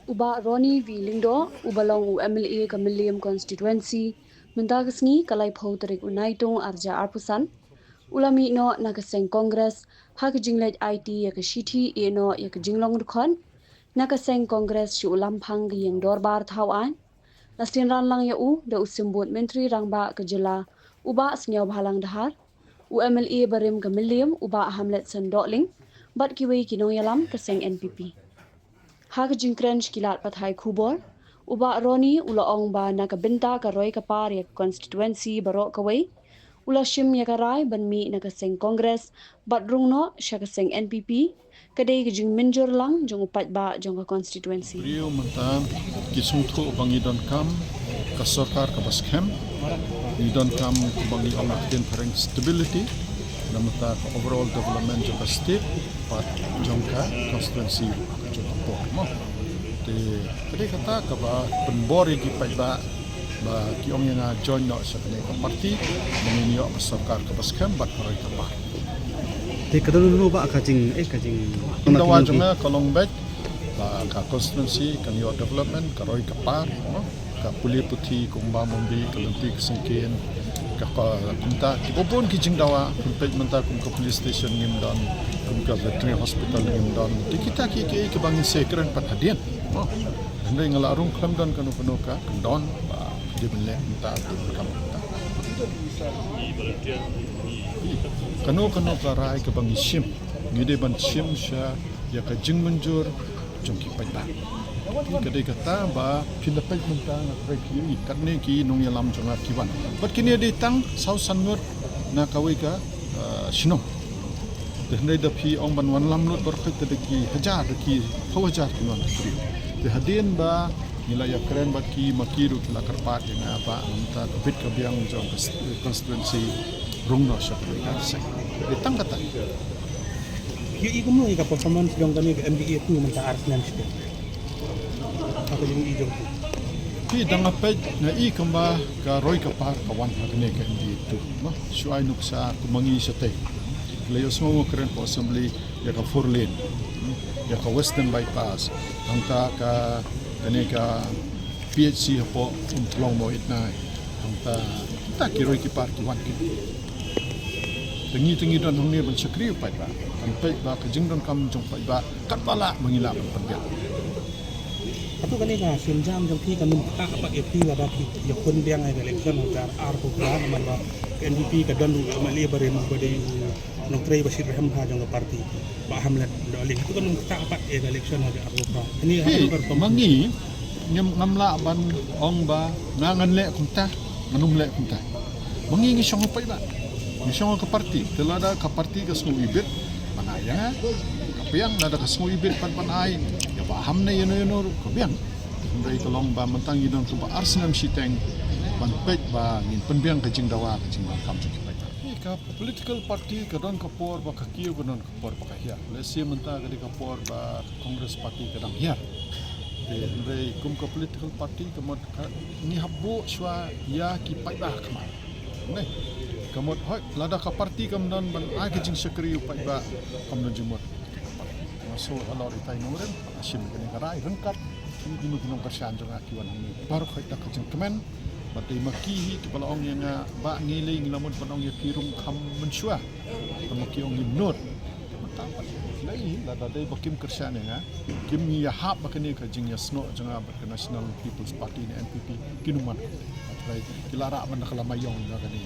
Uba Ronnie V. Lingdo, Ubalong UMLA Kamilium Constituency, Mendagasni Kalai Tarik Unaitong Arja Arpusan, Ulami no Nakaseng Congress, Hakajinglet IT Yakashiti Eno Yakajinglong Rukon, Nakaseng Congress Shu Ulampang Yang Dorbar Tawan, Lastin Ranlang Yau, Da Usimbut Menteri Rangba Kejela, Uba Senyaw Bahalang Dahar, UMLA Barim Kamilium, Uba Hamlet Sendokling, Bat Kiwi Kinong Yalam Kaseng NPP. Hak jingkren kilat pathai kubor, uba Roni ula ong ba nakabinta karoy kapar ya constituency barok kawai, ula shim ya karai banmi nakaseng Congress, bat rungno syakaseng NPP, kadai kejing minjur lang jong upat ba jong ka constituency. Beliau mentang kisungtu bangidon kam kasorkar kabaskem, idon kam bangi omakin pareng stability, namata overall development jong state, pat jong ka constituency jong kapor mo. Te kadai kata kaba penbori ki ba ki ong yang join no sa kanila parti, menginyo kasorkar kabaskem bat paroy kapar. Te kadang ba kajing Dawa jonga kolong bet ka constituency kan yo development karoy kapar no ka puli puti kumba mombi kalenti kesengkin ka kunta kibon kijing dawa kunpet menta kum ka police station ngim dan kum ka veterinary hospital ngim dan kita ki bangin sekren pat hadien no ndai ngalarung klam dan kanu ka don di bele menta kam kanu ka rai ka bangi sim ngide ban sim sha ya ka jing menjur jongki paita kadai kata ba pindapat mentang rekiri karne ki nong yalam jonga kiwan bat kini ada tang sau sangot na kawai ka sino dendai da pi ong ban wan lam lut berkhit de ki hajar ki hawajar ki non tri de hadien ba nila ya keren bat ki makiru la karpat yang apa anta bit ka biang jong constituency rungno syak ka sek de tang kata Yung iko mo ika performance yung kami ke MBA tu mentang Arsenal siya. Ako yung ijong tu. Ki dangapet na i kamba ka roy ka par kawan hakne ka MBA tu. No, suai nuksa kumangi sa te. Layos mo keren po assembly ya ka 4 lane. Ya ka western bypass. Hangta ka kane ka PHC po umtlong mo itnay. Hangta kita ki roy ki par kawan ki. Tengi don hong ni ban sakri pa ba. Ang pek ba kajing don kam jong pa ba kat bala mangila ban pagya. Ato kanina sinjam jong ti kanum ta apa eti la dati ya kun biang ay election jar ar ko ba naman ba NDP ka don mali bare mo bade nong tray basir ham ha jong parti ba hamlet doling itu kanum ta apa election ha ar ko ba ini ha mangi ngamla ban ong ba ngangan le kunta manum le kunta. Mangi ngi syong pa ba. Ngi syong ka parti telada ka parti ka snu ibit manaya kapiang nada ka snu ibit panay ya paham na yun kapiang ndai kalong ba mentang yun tu ba Arsenal siteng ban pek ba ngin penbiang kajing dawa kajing ba kam chu kipai ka political party ka don kapor ba ka kiyo ka don kapor ba ka hiya lesi menta ka di kapor ba Congress party ka dang hiya ndai kum ka political party ka mod ni habbo shwa ya kipai ba kama ne kamot hoy lada ka parti kam dan ban ai kajing sekri upai ba kam dan jumot so alor itai noren asim kene karai rengkat ini gunung kersan jong akiwan ini baru khoi ta kajing kemen batai maki kepala ong yang ba ngile ngilamun panong ya kirung kham mensua maki ong limnot matang pat lai lada dai bakim kersan ya kim ni ya hab bakene kajing ya sno jong ba National People's Party ni NPP kinuman rai kilara man kala mayong na kani